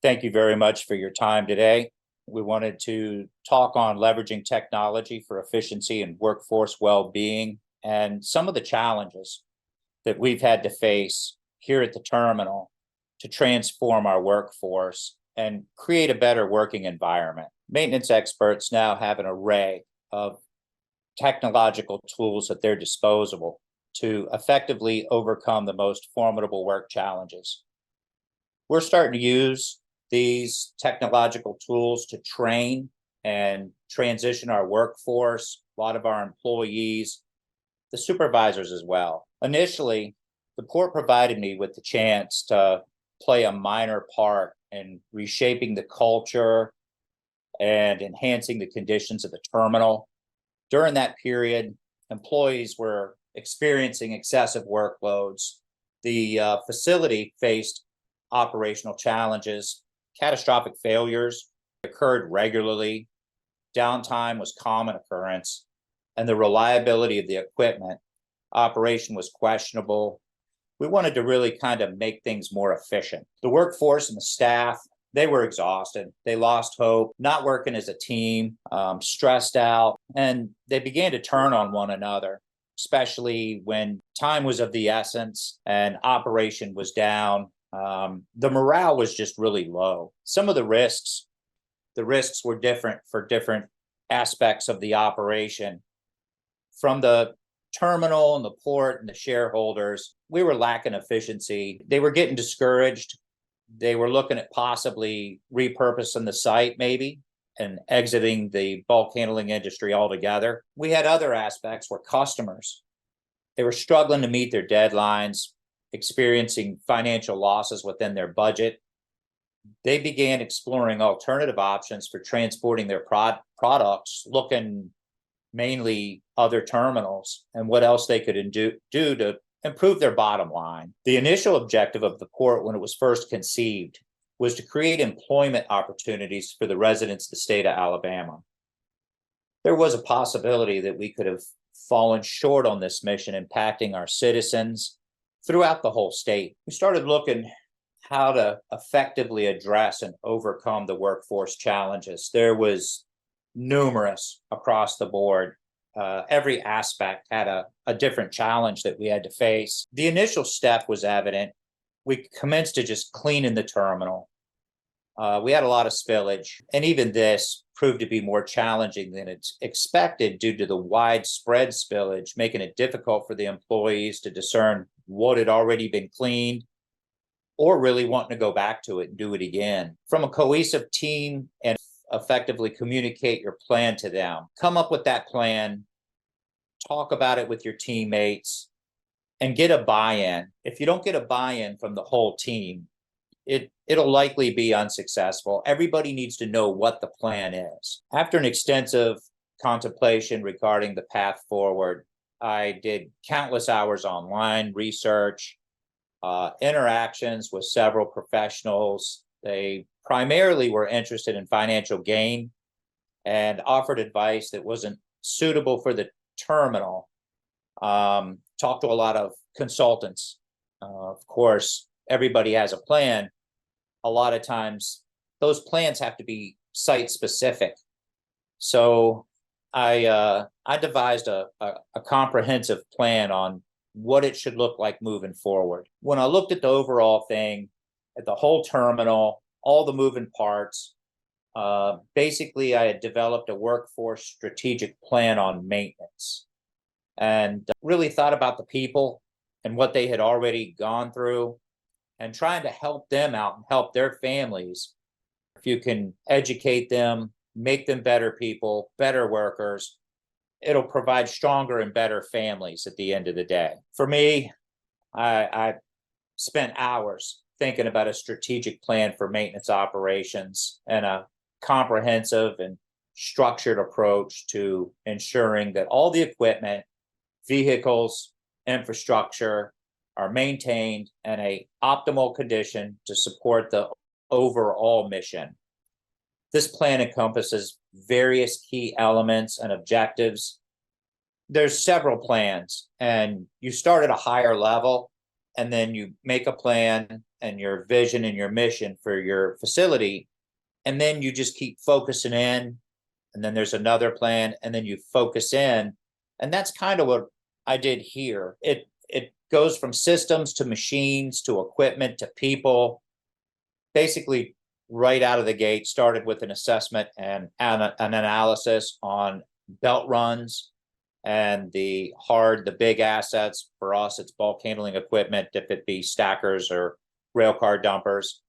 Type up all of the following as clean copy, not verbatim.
Thank you very much for your time today. We wanted to talk on leveraging technology for efficiency and workforce well-being and some of the challenges that we've had to face here at the terminal to transform our workforce and create a better working environment. Maintenance experts now have an array of technological tools at their disposal to effectively overcome the most formidable work challenges. We're starting to use these technological tools to train and transition our workforce, a lot of our employees, the supervisors as well. Initially, the port provided me with the chance to play a minor part in reshaping the culture and enhancing the conditions of the terminal. During that period, employees were experiencing excessive workloads. The facility faced operational challenges. Catastrophic failures occurred regularly. Downtime was common occurrence, and the reliability of the equipment operation was questionable. We wanted to really kind of make things more efficient. The workforce and the staff, they were exhausted. They lost hope, not working as a team, stressed out, and they began to turn on one another, especially when time was of the essence and operation was down. The morale was just really low. Some of the risks were different for different aspects of the operation. From the terminal and the port and the shareholders, we were lacking efficiency. They were getting discouraged. They were looking at possibly repurposing the site maybe and exiting the bulk handling industry altogether. We had other aspects where customers, they were struggling to meet their deadlines, experiencing financial losses within their budget. They began exploring alternative options for transporting their products, looking mainly other terminals and what else they could do to improve their bottom line. The initial objective of the port when it was first conceived was to create employment opportunities for the residents of the state of Alabama. There was a possibility that we could have fallen short on this mission, impacting our citizens throughout the whole state. We started looking how to effectively address and overcome the workforce challenges. There was numerous across the board. Every aspect had a different challenge that we had to face. The initial step was evident. We commenced to just cleaning the terminal. We had a lot of spillage, and even this proved to be more challenging than it's expected due to the widespread spillage, making it difficult for the employees to discern what had already been cleaned or really wanting to go back to it and do it again. From a cohesive team and effectively communicate your plan to them. Come up with that plan, talk about it with your teammates, and get a buy-in. If you don't get a buy-in from the whole team, it'll likely be unsuccessful. Everybody needs to know what the plan is. After an extensive contemplation regarding the path forward, I did countless hours online research, interactions with several professionals. They primarily were interested in financial gain and offered advice that wasn't suitable for the terminal. Talked to a lot of consultants. Of course, everybody has a plan. A lot of times those plans have to be site specific. So I devised a comprehensive plan on what it should look like moving forward. When I looked at the overall thing, at the whole terminal, all the moving parts, basically I had developed a workforce strategic plan on maintenance and really thought about the people and what they had already gone through and trying to help them out and help their families. If you can educate them, make them better people, better workers, it'll provide stronger and better families at the end of the day. For me, I spent hours thinking about a strategic plan for maintenance operations and a comprehensive and structured approach to ensuring that all the equipment, vehicles, infrastructure are maintained in an optimal condition to support the overall mission. This plan encompasses various key elements and objectives. There's several plans, and you start at a higher level and then you make a plan and your vision and your mission for your facility, and then you just keep focusing in, and then there's another plan, and then you focus in. And that's kind of what I did here. It goes from systems to machines to equipment to people. Basically, right out of the gate, started with an assessment and an analysis on belt runs and the big assets. For us, it's bulk handling equipment, if it be stackers or rail car dumpers.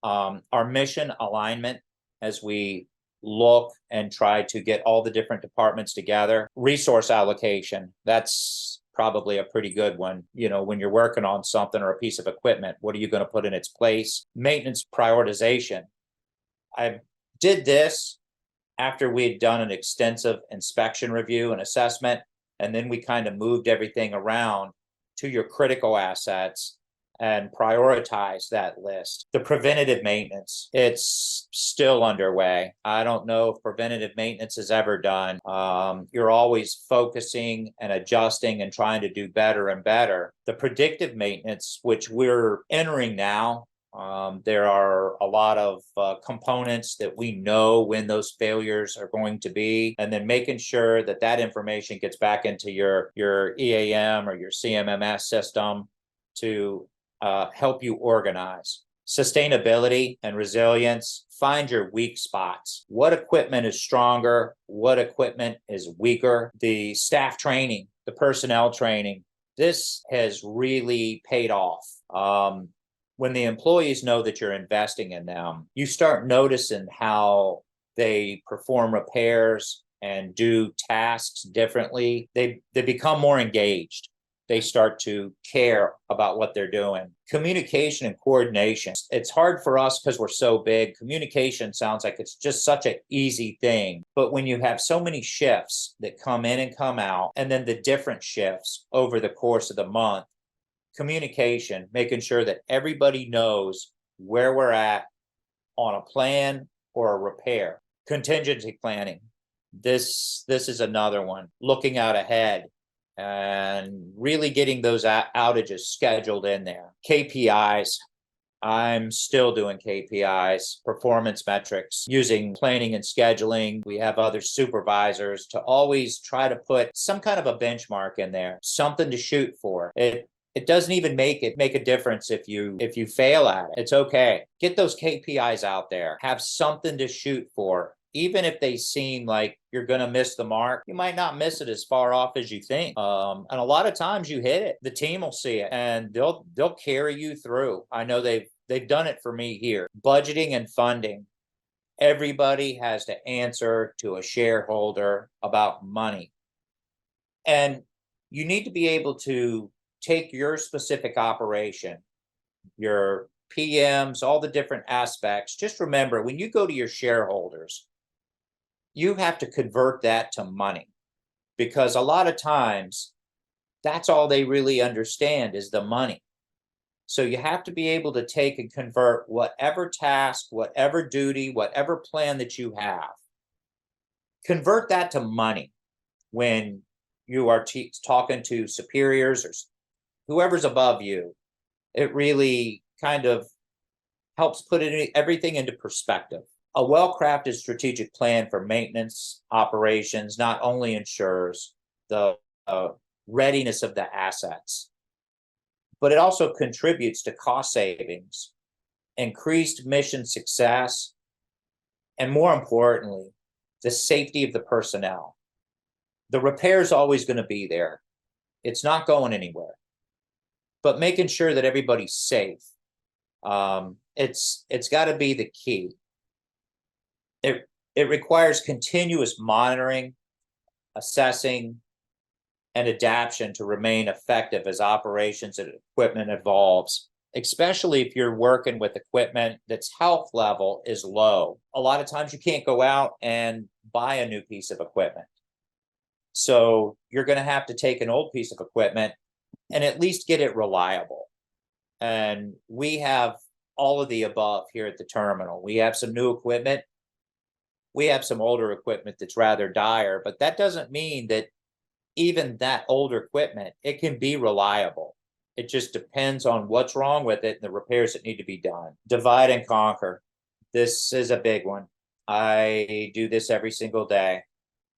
Our mission alignment as we look and try to get all the different departments together. Resource allocation, that's probably a pretty good one. You know, when you're working on something or a piece of equipment, what are you going to put in its place? Maintenance prioritization. I did this after we had done an extensive inspection review and assessment, and then we kind of moved everything around to your critical assets and prioritize that list. The preventative maintenance, it's still underway. I don't know if preventative maintenance is ever done. You're always focusing and adjusting and trying to do better and better. The predictive maintenance, which we're entering now, there are a lot of components that we know when those failures are going to be, and then making sure that that information gets back into your EAM or your CMMS system to help you organize. Sustainability and resilience, find your weak spots. What equipment is stronger? What equipment is weaker? The staff training, the personnel training, this has really paid off. When the employees know that you're investing in them, you start noticing how they perform repairs and do tasks differently. They become more engaged. They start to care about what they're doing. Communication and coordination. It's hard for us because we're so big. Communication sounds like it's just such an easy thing. But when you have so many shifts that come in and come out, and then the different shifts over the course of the month, communication, making sure that everybody knows where we're at on a plan or a repair. Contingency planning. This is another one. Looking out ahead and really getting those outages scheduled in there. KPIs. I'm still doing KPIs, performance metrics, using planning and scheduling. We have other supervisors to always try to put some kind of a benchmark in there, something to shoot for. It doesn't even make a difference if you fail at it. It's okay. Get those KPIs out there. Have something to shoot for. Even if they seem like you're going to miss the mark, you might not miss it as far off as you think. And a lot of times you hit it. The team will see it and they'll carry you through. I know they've done it for me here. Budgeting and funding. Everybody has to answer to a shareholder about money. And you need to be able to take your specific operation, your PMs, all the different aspects. Just remember, when you go to your shareholders, you have to convert that to money, because a lot of times that's all they really understand is the money. So you have to be able to take and convert whatever task, whatever duty, whatever plan that you have, convert that to money when you are talking to superiors or whoever's above you. It really kind of helps put everything into perspective. A well-crafted strategic plan for maintenance operations not only ensures the readiness of the assets, but it also contributes to cost savings, increased mission success, and more importantly, the safety of the personnel. The repair is always going to be there. It's not going anywhere. But making sure that everybody's safe, it's got to be the key. It requires continuous monitoring, assessing, and adaptation to remain effective as operations and equipment evolves, especially if you're working with equipment that's health level is low. A lot of times you can't go out and buy a new piece of equipment. So you're going to have to take an old piece of equipment and at least get it reliable. And we have all of the above here at the terminal. We have some new equipment. We have some older equipment that's rather dire, but that doesn't mean that even that older equipment, it can be reliable. It just depends on what's wrong with it and the repairs that need to be done. Divide and conquer. This is a big one. I do this every single day.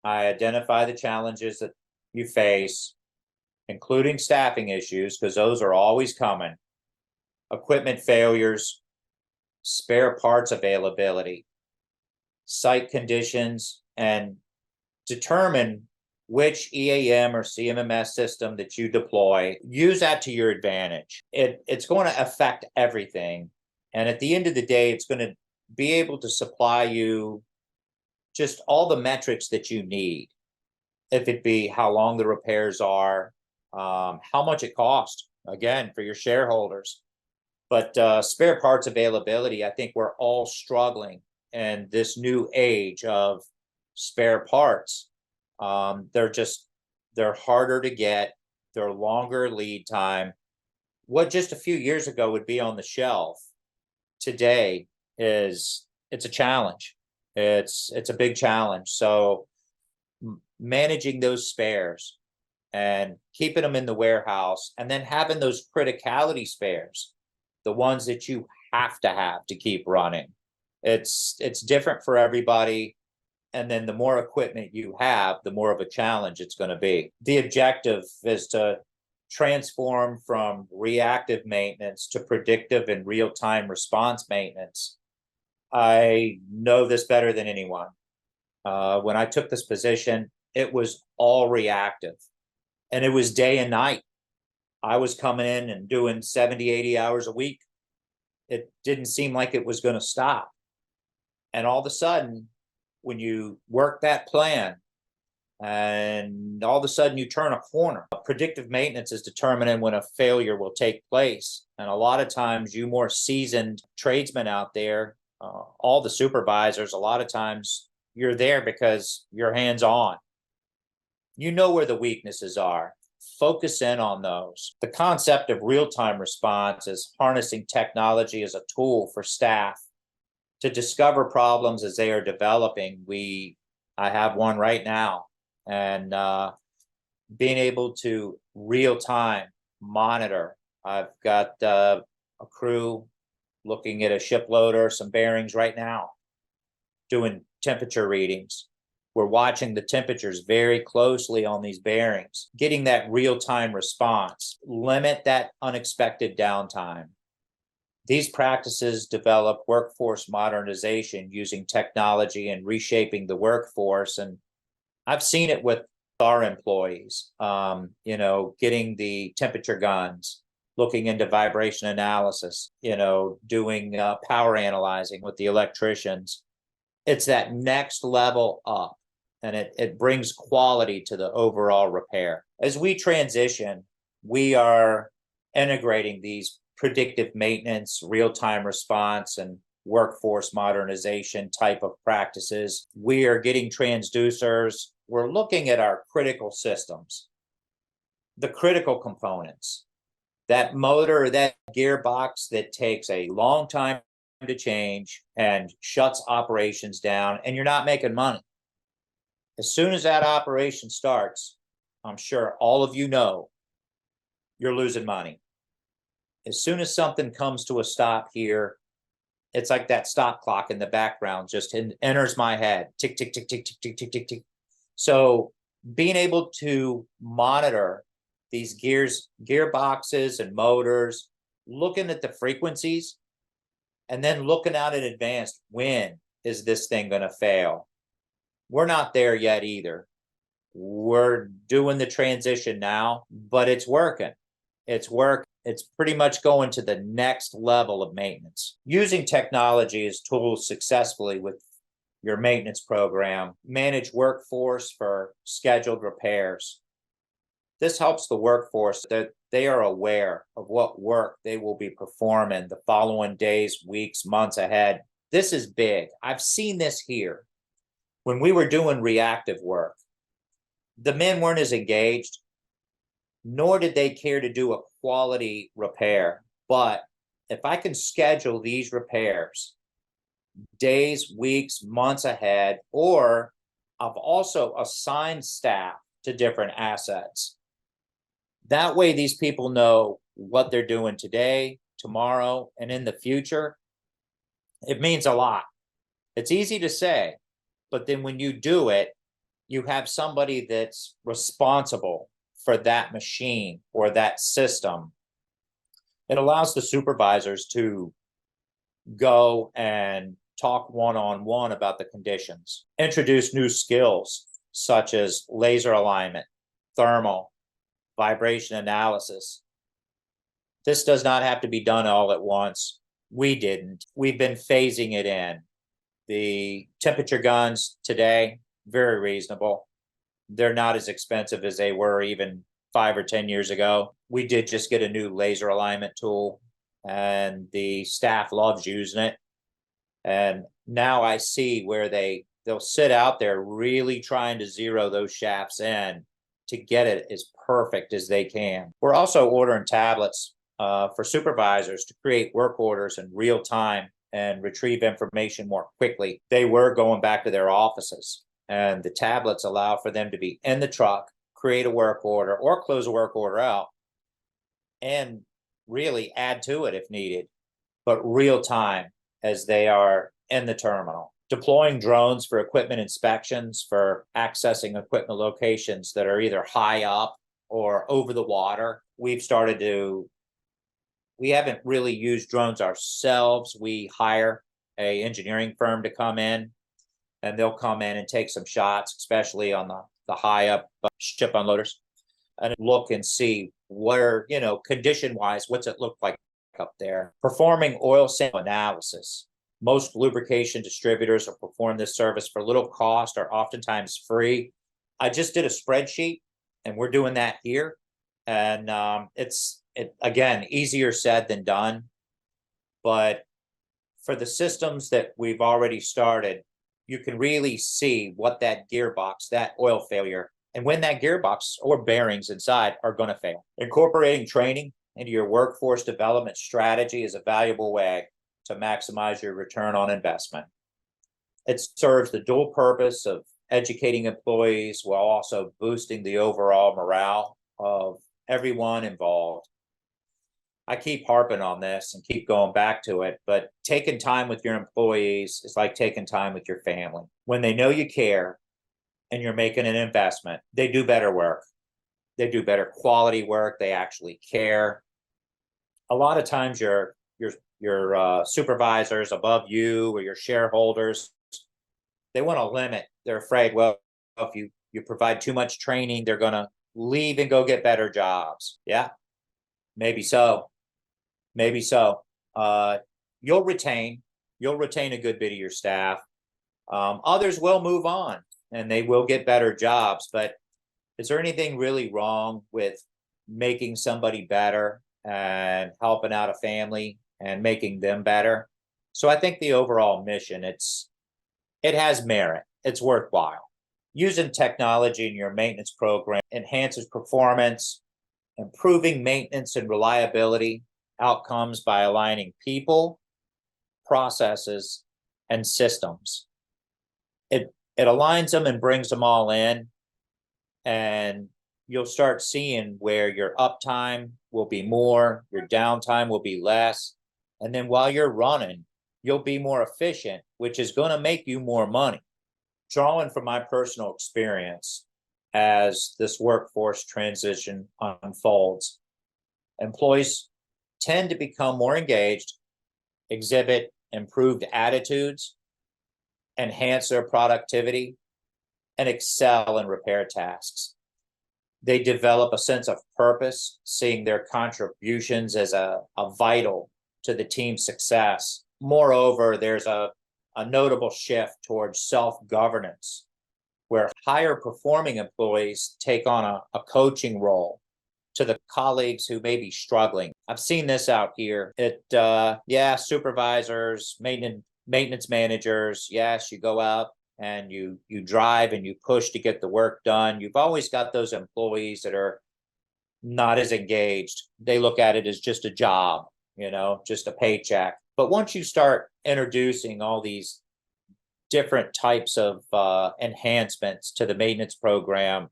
I identify the challenges that you face, including staffing issues, because those are always coming, equipment failures, spare parts availability, site conditions, and determine which EAM or CMMS system that you deploy. Use that to your advantage. It's going to affect everything. And at the end of the day, it's going to be able to supply you just all the metrics that you need. If it be how long the repairs are, how much it costs, again, for your shareholders. But spare parts availability, I think we're all struggling in this new age of spare parts. They're harder to get, they're longer lead time. What just a few years ago would be on the shelf today it's a challenge. It's a big challenge. So managing those spares and keeping them in the warehouse, and then having those criticality spares, the ones that you have to keep running. It's different for everybody. And then the more equipment you have, the more of a challenge it's going to be. The objective is to transform from reactive maintenance to predictive and real-time response maintenance. I know this better than anyone. When I took this position, it was all reactive, and it was day and night. I was coming in and doing 70, 80 hours a week. It didn't seem like it was going to stop. And all of a sudden, when you work that plan and all of a sudden you turn a corner, predictive maintenance is determining when a failure will take place. And a lot of times, you more seasoned tradesmen out there, all the supervisors, a lot of times you're there because you're hands-on. You know where the weaknesses are. Focus in on those. The concept of real-time response is harnessing technology as a tool for staff to discover problems as they are developing. I have one right now, and being able to real-time monitor. I've got a crew looking at a ship loader, some bearings right now, doing temperature readings. We're watching the temperatures very closely on these bearings, getting that real-time response, limit that unexpected downtime. These practices develop workforce modernization using technology and reshaping the workforce. And I've seen it with our employees, getting the temperature guns, looking into vibration analysis, doing power analyzing with the electricians. It's that next level up, and it brings quality to the overall repair. As we transition, we are integrating these predictive maintenance, real-time response, and workforce modernization type of practices. We are getting transducers. We're looking at our critical systems, the critical components, that motor, that gearbox that takes a long time to change and shuts operations down, and you're not making money. As soon as that operation starts, I'm sure all of you know you're losing money. As soon as something comes to a stop here, it's like that stop clock in the background just enters my head. Tick, tick, tick, tick, tick, tick, tick, tick, tick. So being able to monitor these gearboxes and motors, looking at the frequencies, and then looking out in advance, when is this thing going to fail? We're not there yet either. We're doing the transition now, but it's working. It's pretty much going to the next level of maintenance. Using technology as tools successfully with your maintenance program, manage workforce for scheduled repairs. This helps the workforce that they are aware of what work they will be performing the following days, weeks, months ahead. This is big. I've seen this here. When we were doing reactive work, the men weren't as engaged, nor did they care to do a quality repair. But if I can schedule these repairs days, weeks, months ahead, or I've also assigned staff to different assets. That way, these people know what they're doing today, tomorrow, and in the future, it means a lot. It's easy to say, but then when you do it, you have somebody that's responsible for that machine or that system. It allows the supervisors to go and talk one-on-one about the conditions, introduce new skills such as laser alignment, thermal, vibration analysis. This does not have to be done all at once. We didn't. We've been phasing it in. The temperature guns today, very reasonable. They're not as expensive as they were even 5 or 10 years ago. We did just get a new laser alignment tool, and the staff loves using it. And now I see where they'll sit out there really trying to zero those shafts in to get it as perfect as they can. We're also ordering tablets for supervisors to create work orders in real time and retrieve information more quickly. They were going back to their offices, and the tablets allow for them to be in the truck, create a work order or close a work order out, and really add to it if needed, but real time as they are in the terminal. Deploying drones for equipment inspections, for accessing equipment locations that are either high up or over the water. We haven't really used drones ourselves. We hire an engineering firm to come in, and they'll come in and take some shots, especially on the high up ship unloaders, and look and see where, condition wise, what's it look like up there. Performing oil sample analysis. Most lubrication distributors will perform this service for little cost or oftentimes free. I just did a spreadsheet, and we're doing that here. And again, easier said than done. But for the systems that we've already started, you can really see what that gearbox, that oil failure, and when that gearbox or bearings inside are going to fail. Incorporating training into your workforce development strategy is a valuable way to maximize your return on investment. It serves the dual purpose of educating employees while also boosting the overall morale of everyone involved. I keep harping on this and keep going back to it, but taking time with your employees is like taking time with your family. When they know you care and you're making an investment, they do better work. They do better quality work. They actually care. A lot of times your supervisors above you or your shareholders, they want to limit. They're afraid, well, if you provide too much training, they're going to leave and go get better jobs. Yeah, maybe so. Maybe so. You'll retain a good bit of your staff. Others will move on and they will get better jobs. But is there anything really wrong with making somebody better and helping out a family and making them better? So I think the overall mission, it has merit. It's worthwhile. Using technology in your maintenance program enhances performance, improving maintenance and reliability outcomes by aligning people, processes, and systems. It aligns them and brings them all in, and you'll start seeing where your uptime will be more, your downtime will be less, and then while you're running, you'll be more efficient, which is going to make you more money. Drawing from my personal experience as this workforce transition unfolds, employees tend to become more engaged, exhibit improved attitudes, enhance their productivity, and excel in repair tasks. They develop a sense of purpose, seeing their contributions as a vital to the team's success. Moreover, there's a notable shift towards self-governance, where higher performing employees take on a coaching role to the colleagues who may be struggling. I've seen this out here. Supervisors, maintenance managers, yes, you go out and you drive and you push to get the work done. You've always got those employees that are not as engaged. They look at it as just a job, just a paycheck. But once you start introducing all these different types of enhancements to the maintenance program,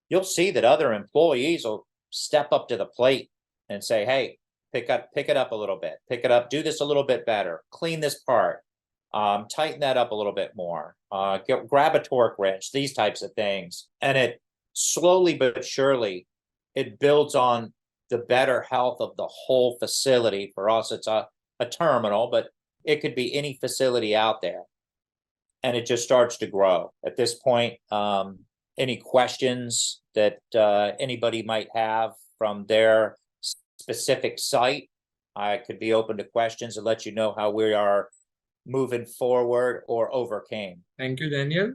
you'll see that other employees will step up to the plate and say, hey, pick it up a little bit, pick it up, do this a little bit better, clean this part, tighten that up a little bit more, grab a torque wrench, these types of things. And it slowly but surely, it builds on the better health of the whole facility. For us, it's a terminal, but it could be any facility out there. And it just starts to grow. At this point, any questions that anybody might have from their specific site, I could be open to questions and let you know how we are moving forward or overcame. Thank you, Daniel.